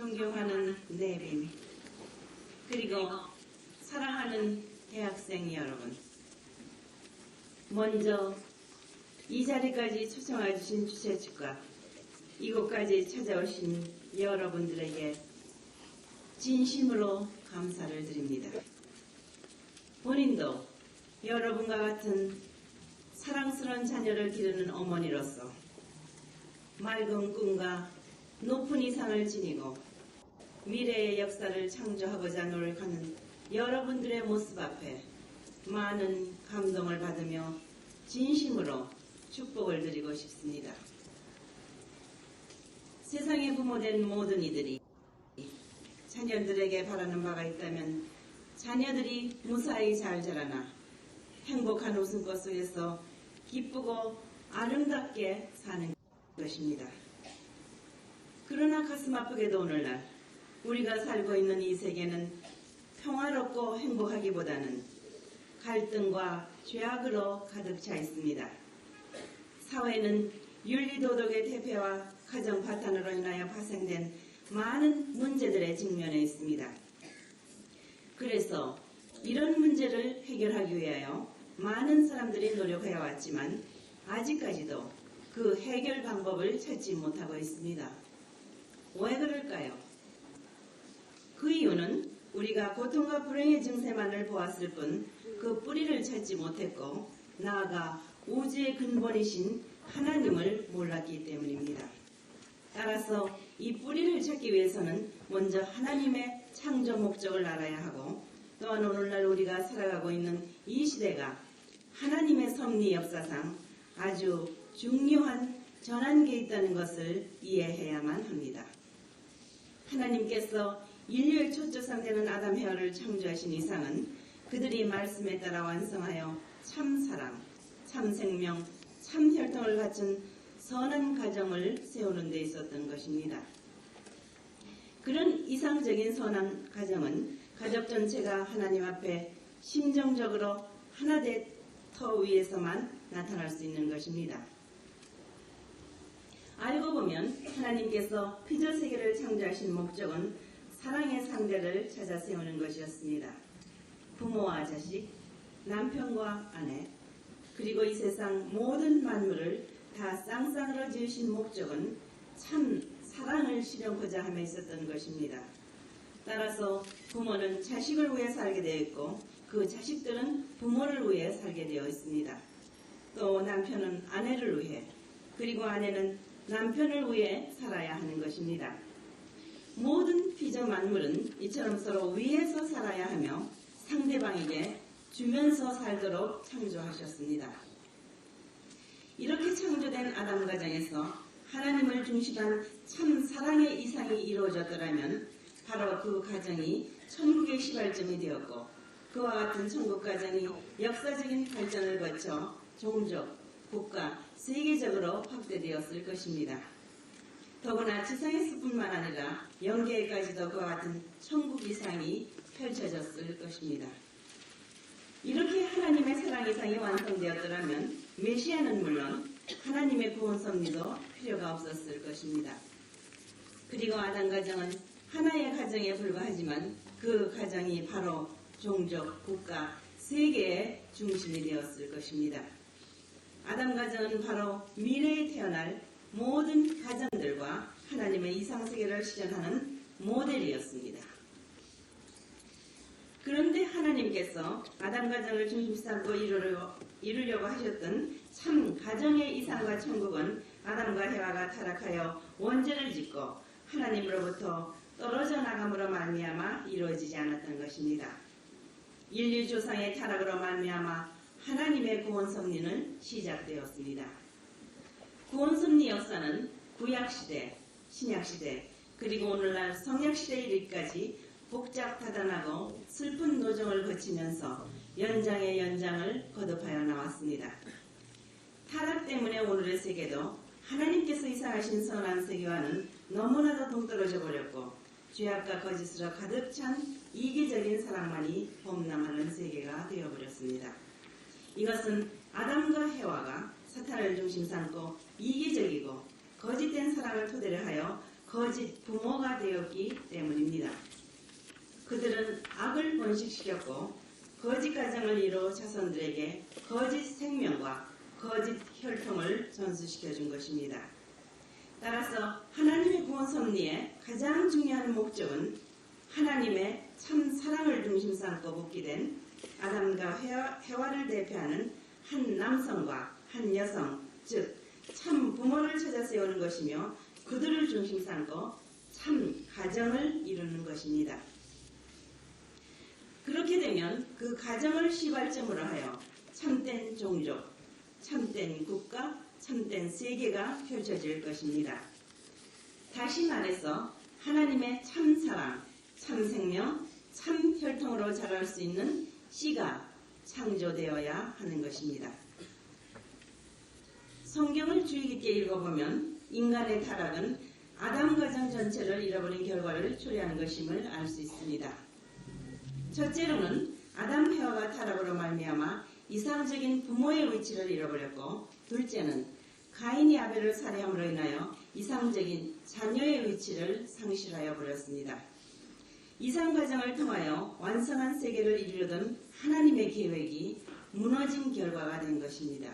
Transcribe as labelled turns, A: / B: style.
A: 존경하는 내빈, 그리고 사랑하는 대학생 여러분, 먼저 이 자리까지 초청해 주신 주최 측과 이곳까지 찾아오신 여러분들에게 진심으로 감사를 드립니다. 본인도 여러분과 같은 사랑스러운 자녀를 기르는 어머니로서 맑은 꿈과 높은 이상을 지니고 미래의 역사를 창조하고자 노력하는 여러분들의 모습 앞에 많은 감동을 받으며 진심으로 축복을 드리고 싶습니다. 세상의 부모된 모든 이들이 자녀들에게 바라는 바가 있다면 자녀들이 무사히 잘 자라나 행복한 웃음꽃 속에서 기쁘고 아름답게 사는 것입니다. 그러나 가슴 아프게도 오늘날 우리가 살고 있는 이 세계는 평화롭고 행복하기보다는 갈등과 죄악으로 가득 차 있습니다. 사회는 윤리도덕의 대폐와 가정 파탄으로 인하여 파생된 많은 문제들에 직면해 있습니다. 그래서 이런 문제를 해결하기 위하여 많은 사람들이 노력해 왔지만 아직까지도 그 해결 방법을 찾지 못하고 있습니다. 왜 그럴까요? 그 이유는 우리가 고통과 불행의 증세만을 보았을 뿐 그 뿌리를 찾지 못했고 나아가 우주의 근본이신 하나님을 몰랐기 때문입니다. 따라서 이 뿌리를 찾기 위해서는 먼저 하나님의 창조 목적을 알아야 하고 또한 오늘날 우리가 살아가고 있는 이 시대가 하나님의 섭리 역사상 아주 중요한 전환기에 있다는 것을 이해해야만 합니다. 하나님께서 인류의 초조상되는 아담 헤어를 창조하신 이상은 그들이 말씀에 따라 완성하여 참 사랑, 참 생명, 참 혈통을 갖춘 선한 가정을 세우는 데 있었던 것입니다. 그런 이상적인 선한 가정은 가족 전체가 하나님 앞에 심정적으로 하나 된 터 위에서만 나타날 수 있는 것입니다. 알고 보면 하나님께서 피조 세계를 창조하신 목적은 사랑의 상대를 찾아 세우는 것이었습니다. 부모와 자식, 남편과 아내, 그리고 이 세상 모든 만물을 다 쌍쌍으로 지으신 목적은 참 사랑을 실현하고자 함에 있었던 것입니다. 따라서 부모는 자식을 위해 살게 되어 있고 그 자식들은 부모를 위해 살게 되어 있습니다. 또 남편은 아내를 위해, 그리고 아내는 남편을 위해 살아야 하는 것입니다. 모든 피조 만물은 이처럼 서로 위에서 살아야 하며 상대방에게 주면서 살도록 창조하셨습니다. 이렇게 창조된 아담 가정에서 하나님을 중심한 참 사랑의 이상이 이루어졌더라면 바로 그 가정이 천국의 시발점이 되었고 그와 같은 천국 가정이 역사적인 발전을 거쳐 종족, 국가, 세계적으로 확대되었을 것입니다. 더구나 지상에서뿐만 아니라 영계에까지도 그와 같은 천국 이상이 펼쳐졌을 것입니다. 이렇게 하나님의 사랑 이상이 완성되었더라면 메시아는 물론 하나님의 구원 섭리도 필요가 없었을 것입니다. 그리고 아담 가정은 하나의 가정에 불과하지만 그 가정이 바로 종족, 국가, 세계의 중심이 되었을 것입니다. 아담 가정은 바로 미래에 태어날 모든 가정들과 하나님의 이상세계를 실현하는 모델이었습니다. 그런데 하나님께서 아담 가정을 중심 삼고 이루려고 하셨던 참 가정의 이상과 천국은 아담과 해와가 타락하여 원죄를 짓고 하나님으로부터 떨어져 나감으로 말미암아 이루어지지 않았던 것입니다. 인류 조상의 타락으로 말미암아 하나님의 구원 섭리는 시작되었습니다. 구원 섭리 역사는 구약시대, 신약시대, 그리고 오늘날 성약시대에 이르기까지 복잡다단하고 슬픈 노정을 거치면서 연장의 연장을 거듭하여 나왔습니다. 타락 때문에 오늘의 세계도 하나님께서 이상하신 선한 세계와는 너무나도 동떨어져 버렸고 죄악과 거짓으로 가득 찬 이기적인 사랑만이 범람하는 세계가 되어버렸습니다. 이것은 아담과 해와가 사탄을 중심 삼고 이기적이고 거짓된 사랑을 토대로 하여 거짓 부모가 되었기 때문입니다. 그들은 악을 번식시켰고 거짓 가정을 이뤄 자손들에게 거짓 생명과 거짓 혈통을 전수시켜 준 것입니다. 따라서 하나님의 구원 섭리의 가장 중요한 목적은 하나님의 참 사랑을 중심 삼고 복귀된 아담과 해와를 대표하는 한 남성과 한 여성, 즉 참 부모를 찾아 세우는 것이며 그들을 중심 삼고 참 가정을 이루는 것입니다. 그렇게 되면 그 가정을 시발점으로 하여 참된 종족, 참된 국가, 참된 세계가 펼쳐질 것입니다. 다시 말해서 하나님의 참 사랑, 참 생명, 참 혈통으로 자랄 수 있는 씨가 창조되어야 하는 것입니다. 성경을 주의 깊게 읽어보면 인간의 타락은 아담 가정 전체를 잃어버린 결과를 초래한 것임을 알 수 있습니다. 첫째로는 아담 해와가 타락으로 말미암아 이상적인 부모의 위치를 잃어버렸고, 둘째는 가인이 아벨을 살해함으로 인하여 이상적인 자녀의 위치를 상실하여 버렸습니다. 이상 과정을 통하여 완성한 세계를 이루려던 하나님의 계획이 무너진 결과가 된 것입니다.